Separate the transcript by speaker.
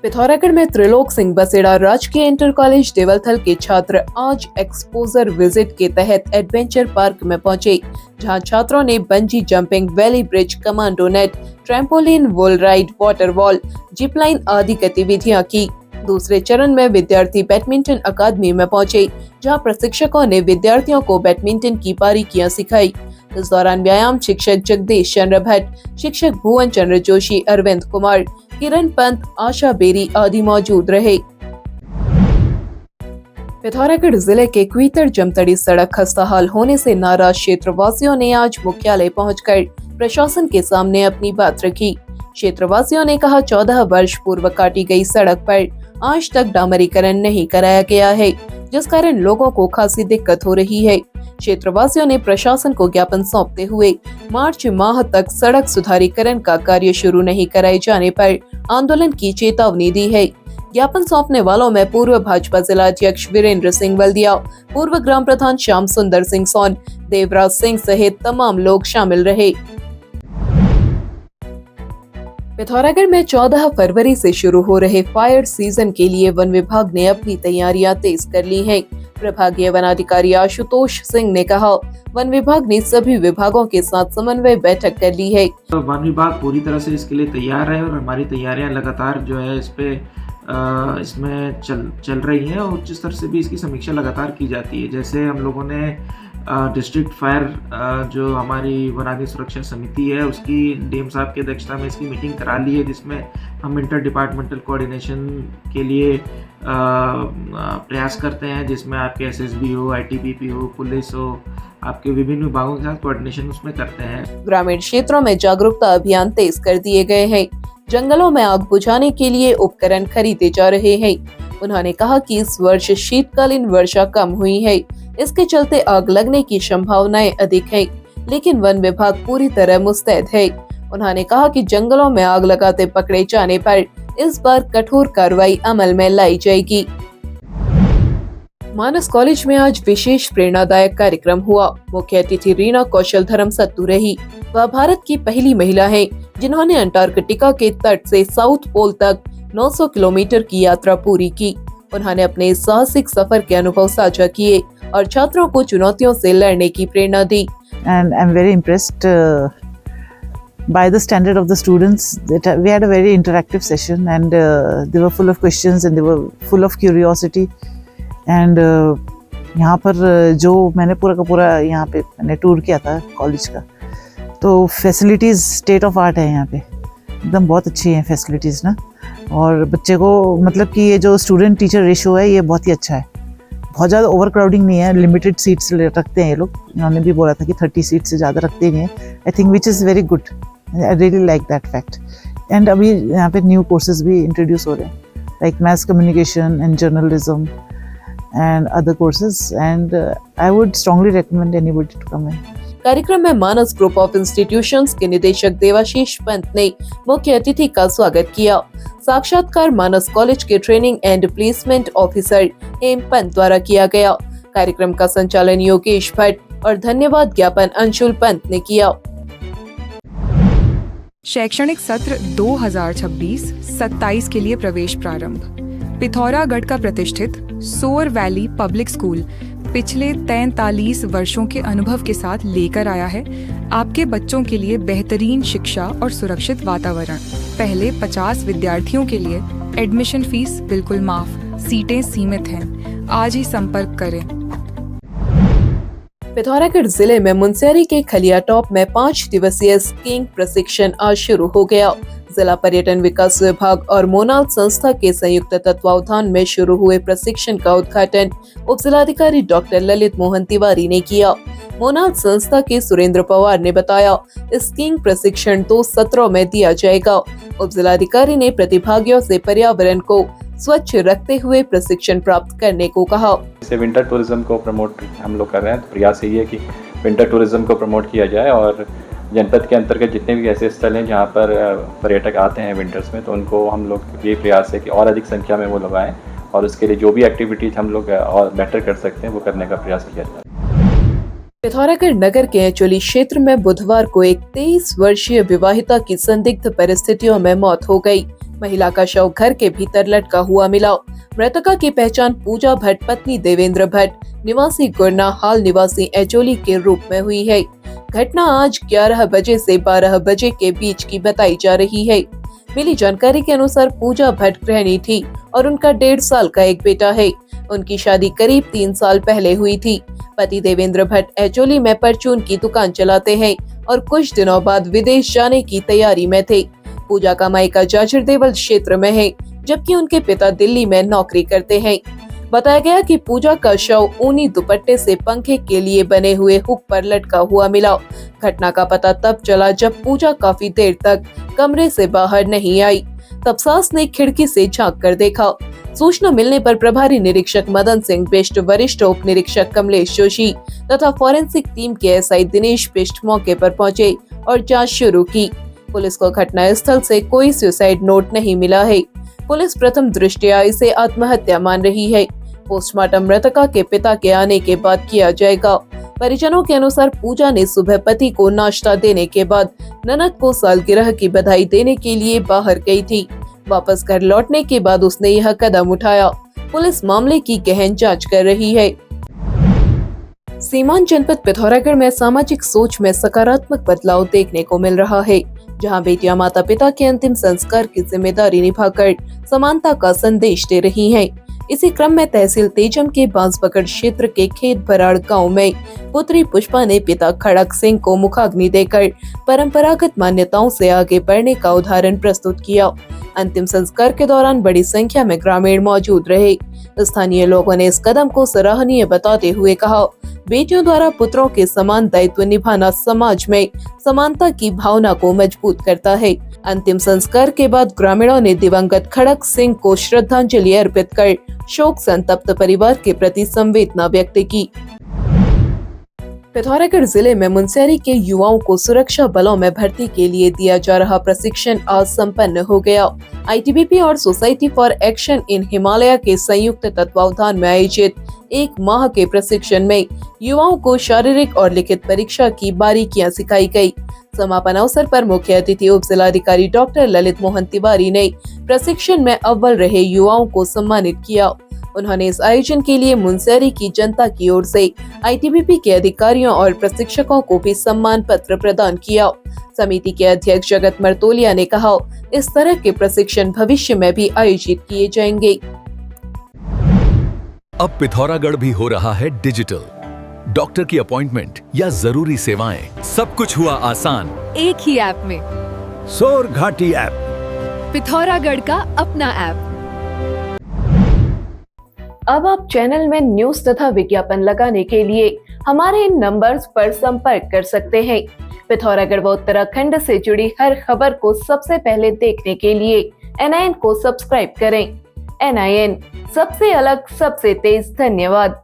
Speaker 1: पिथौरागढ़ में त्रिलोक सिंह बसेड़ा राजकीय inter college Devalthal के छात्र आज एक्सपोजर विजिट के तहत एडवेंचर पार्क में पहुंचे, जहां छात्रों ने bungee jumping, valley bridge, commando net, trampoline, wall ride, water wall, zip line आदि गतिविधियां की। दूसरे चरण में विद्यार्थी बैडमिंटन अकादमी में पहुंचे, जहां प्रशिक्षकों ने विद्यार्थियों को बैडमिंटन की बारीकियां सिखाई। इस दौरान व्यायाम शिक्षक जगदीश चंद्र भट्ट, शिक्षक भुवन चंद्र जोशी, अरविंद कुमार, किरण पंत, आशा बेरी आदि मौजूद रहे। पिथौरागढ़ जिले के क्वीतर जमतड़ी सड़क खस्ताहाल होने से नाराज क्षेत्रवासियों ने आज मुख्यालय पहुंचकर प्रशासन के सामने अपनी बात रखी। क्षेत्रवासियों ने कहा, 14 वर्ष पूर्व काटी गई सड़क पर आज तक डामरीकरण नहीं कराया गया है, जिस कारण लोगों को खासी दिक्कत हो रही है। क्षेत्रवासियों ने प्रशासन को ज्ञापन सौंपते हुए मार्च माह तक सड़क सुधारीकरण का कार्य शुरू नहीं कराए जाने पर आंदोलन की चेतावनी दी है। ज्ञापन सौंपने वालों में पूर्व भाजपा जिला अध्यक्ष वीरेंद्र सिंह वल्दिया, पूर्व ग्राम प्रधान श्याम सुंदर सिंह सोन, देवराज सिंह सहित तमाम लोग शामिल रहे। पिथौरागढ़ में 14 फरवरी से शुरू हो रहे फायर सीजन के लिए वन विभाग ने अपनी तैयारियां तेज कर ली हैं। प्रभागीय वन अधिकारी आशुतोष सिंह ने कहा, वन विभाग ने सभी विभागों के साथ समन्वय बैठक कर ली है।
Speaker 2: तो वन विभाग पूरी तरह से इसके लिए तैयार है और हमारी तैयारियां लगातार जो है इसमें चल रही है और जिस तरह से भी इसकी समीक्षा लगातार की जाती है। जैसे हम लोगों ने डिस्ट्रिक्ट फायर जो हमारी वनाग्नि सुरक्षा समिति है उसकी डीएम साहब की अध्यक्षता में इसकी मीटिंग करा ली है, जिसमें हम इंटर डिपार्टमेंटल कोऑर्डिनेशन के लिए प्रयास करते हैं, जिसमें आपके एसएसबी हो, आईटीबीपी हो, पुलिस हो, आपके विभिन्न विभागों के साथ कोऑर्डिनेशन उसमें करते हैं।
Speaker 1: ग्रामीण क्षेत्रों में जागरूकता अभियान तेज कर दिए गए हैं। जंगलों में आग बुझाने के लिए उपकरण खरीदे जा रहे हैं। उन्होंने कहा कि इस वर्ष शीतकालीन वर्षा कम हुई है, इसके चलते आग लगने की संभावनाएं अधिक है, लेकिन वन विभाग पूरी तरह मुस्तैद है। उन्होंने कहा कि जंगलों में आग लगाते पकड़े जाने पर इस बार कठोर कार्रवाई अमल में लाई जाएगी। मानस कॉलेज में आज विशेष प्रेरणादायक कार्यक्रम हुआ। मुख्य अतिथि रीना कौशल धर्म सत्तू रही। वह भारत की पहली महिला है जिन्होंने अंटार्कटिका के तट से साउथ पोल तक 900 किलोमीटर की यात्रा पूरी की। उन्होंने अपने साहसिक सफर के अनुभव साझा किए और छात्रों को चुनौतियों से लड़ने की प्रेरणा दी।
Speaker 3: And I'm very impressed by the standard of the students. We had a very interactive session and they were full of questions and they were full of curiosity. And यहाँ पर जो मैंने पूरा का पूरा यहाँ पे मैंने टूर किया था कॉलेज का, तो फैसिलिटीज़ स्टेट ऑफ आर्ट है यहाँ पे, एकदम बहुत अच्छी हैं फैसिलिटीज़ ना। और बच्चे को मतलब कि ये जो स्टूडेंट टीचर रेशो है ये बहुत ही अच्छा है, बहुत ज़्यादा ओवर क्राउडिंग नहीं है, लिमिटेड सीट्स रखते हैं ये लोग। इन्होंने भी बोला था कि 30 सीट से ज़्यादा रखते नहीं हैं, I think which is very good, I really like that fact. And अभी यहाँ पे न्यू कोर्सेज भी इंट्रोड्यूस हो रहे हैं, like mess communication and journalism and other courses, and I would strongly recommend anybody to come in.
Speaker 1: कार्यक्रम में मानस group of institutions के निदेशक देवाशीष पंत ने मुख्य अतिथि का स्वागत किया। साक्षात्कार मानस कॉलेज के ट्रेनिंग एंड प्लेसमेंट ऑफिसर हेम पंत द्वारा किया गया। कार्यक्रम का संचालन योगेश भट्ट और धन्यवाद ज्ञापन अंशुल पंत ने किया।
Speaker 4: शैक्षणिक सत्र 2026-27 के लिए प्रवेश प्रारंभ। पिथौरागढ़ का प्रतिष्ठित सोर वैली पब्लिक स्कूल पिछले 43 वर्षों के अनुभव के साथ लेकर आया है आपके बच्चों के लिए बेहतरीन शिक्षा और सुरक्षित वातावरण। पहले 50 विद्यार्थियों के लिए एडमिशन फीस बिल्कुल माफ, सीटें सीमित हैं। आज ही संपर्क करें।
Speaker 1: पिथौरागढ़ जिले में मुनस्यारी के खलिया टॉप में 5 दिवसीय स्कीइंग प्रशिक्षण आज शुरू हो गया। जिला पर्यटन विकास विभाग और मोनाल संस्था के संयुक्त तत्वावधान में शुरू हुए प्रशिक्षण का उद्घाटन उप जिलाधिकारी डॉक्टर ललित मोहन तिवारी ने किया। मोनाल संस्था के सुरेंद्र पवार ने बताया, स्कीइंग प्रशिक्षण 2 सत्रों में दिया जाएगा। उप जिलाधिकारी ने प्रतिभागियों से पर्यावरण को स्वच्छ रखते हुए प्रशिक्षण प्राप्त करने को कहा।
Speaker 5: जैसे विंटर टूरिज्म को प्रमोट हम लोग कर रहे हैं, तो प्रयास यही है कि विंटर टूरिज्म को प्रमोट किया जाए और जनपद के अंतर्गत जितने भी ऐसे स्थल हैं जहाँ पर पर्यटक आते हैं विंटर्स में, तो उनको हम लोग ये प्रयास है कि और अधिक संख्या में वो लोग आएँ और उसके लिए जो भी एक्टिविटीज़ हम लोग और बेटर कर सकते हैं वो करने का प्रयास किया जाए।
Speaker 1: पिथौरागढ़ नगर के एचोली क्षेत्र में बुधवार को एक 23 वर्षीय विवाहिता की संदिग्ध परिस्थितियों में मौत हो गई। महिला का शव घर के भीतर लटका हुआ मिला। मृतका की पहचान पूजा भट्ट पत्नी देवेंद्र भट्ट निवासी गुरना हाल निवासी एचोली के रूप में हुई है। घटना आज 11 बजे से 12 बजे के बीच की बताई जा रही है। मिली जानकारी के अनुसार पूजा भट्ट गृहिणी थी और उनका 1.5 साल का एक बेटा है। उनकी शादी करीब 3 साल पहले हुई थी। पति देवेंद्र भट्ट एचोली में परचून की दुकान चलाते हैं और कुछ दिनों बाद विदेश जाने की तैयारी में थे। पूजा का मायका जाजिर देवल क्षेत्र में है, जबकि उनके पिता दिल्ली में नौकरी करते हैं। बताया गया कि पूजा का शव ऊनी दुपट्टे से पंखे के लिए बने हुए हुक पर लटका हुआ मिला। घटना का पता तब चला जब पूजा काफी देर तक कमरे से बाहर नहीं आई। तब सास ने खिड़की से झांक कर देखा। सूचना मिलने पर प्रभारी निरीक्षक मदन सिंह बिष्ट, वरिष्ठ उप निरीक्षक कमलेश जोशी तथा फॉरेंसिक टीम के एसआई दिनेश बिष्ट मौके पर पहुंचे और जांच शुरू की। पुलिस को घटना स्थल से कोई सुसाइड नोट नहीं मिला है। पुलिस प्रथम दृष्टया इसे आत्महत्या मान रही है। पोस्टमार्टम मृतका के पिता के आने के बाद किया जाएगा। परिजनों के अनुसार पूजा ने सुबह पति को नाश्ता देने के बाद ननद को सालगिरह की बधाई देने के लिए बाहर गई थी। वापस घर लौटने के बाद उसने यह कदम उठाया। पुलिस मामले की गहन जांच कर रही है। सीमांत जनपद पिथौरागढ़ में सामाजिक सोच में सकारात्मक बदलाव देखने को मिल रहा है, जहां बेटियां माता पिता के अंतिम संस्कार की जिम्मेदारी निभाकर समानता का संदेश दे रही हैं। इसी क्रम में तहसील तेजम के बांसबगड़ क्षेत्र के खेत भराड़ गांव में पुत्री पुष्पा ने पिता खड़क सिंह को मुखाग्नि देकर परंपरागत मान्यताओं से आगे बढ़ने का उदाहरण प्रस्तुत किया। अंतिम संस्कार के दौरान बड़ी संख्या में ग्रामीण मौजूद रहे। स्थानीय लोगों ने इस कदम को सराहनीय बताते हुए कहा, बेटियों द्वारा पुत्रों के समान दायित्व निभाना समाज में समानता की भावना को मजबूत करता है। अंतिम संस्कार के बाद ग्रामीणों ने दिवंगत खड़क सिंह को श्रद्धांजलि अर्पित कर शोक संतप्त परिवार के प्रति संवेदना व्यक्त की। पिथौरागढ़ जिले में मुनस्यारी के युवाओं को सुरक्षा बलों में भर्ती के लिए दिया जा रहा प्रशिक्षण आज संपन्न हो गया। आईटीबीपी और society for action in Himalaya के संयुक्त तत्वावधान में आयोजित 1 माह के प्रशिक्षण में युवाओं को शारीरिक और लिखित परीक्षा की बारीकियां सिखाई गई। समापन अवसर पर मुख्य अतिथि उप जिलाधिकारी डॉक्टर ललित मोहन तिवारी ने प्रशिक्षण में अव्वल रहे युवाओं को सम्मानित किया। उन्होंने इस आयोजन के लिए मुनस्यारी की जनता की ओर से आईटीबीपी के अधिकारियों और प्रशिक्षकों को भी सम्मान पत्र प्रदान किया। समिति के अध्यक्ष जगत मरतोलिया ने कहा, इस तरह के प्रशिक्षण भविष्य में भी आयोजित किए जाएंगे।
Speaker 6: अब पिथौरागढ़ भी हो रहा है डिजिटल। डॉक्टर की अपॉइंटमेंट या जरूरी सेवाएं, सब कुछ हुआ आसान
Speaker 7: एक ही ऐप में।
Speaker 6: सोर घाटी ऐप,
Speaker 7: पिथौरागढ़ का अपना ऐप।
Speaker 1: अब आप चैनल में न्यूज तथा विज्ञापन लगाने के लिए हमारे इन नंबर्स पर संपर्क कर सकते हैं। पिथौरागढ़ व उत्तराखंड से जुड़ी हर खबर को सबसे पहले देखने के लिए NIN को सब्सक्राइब करें। NIN, सबसे अलग, सबसे तेज। धन्यवाद।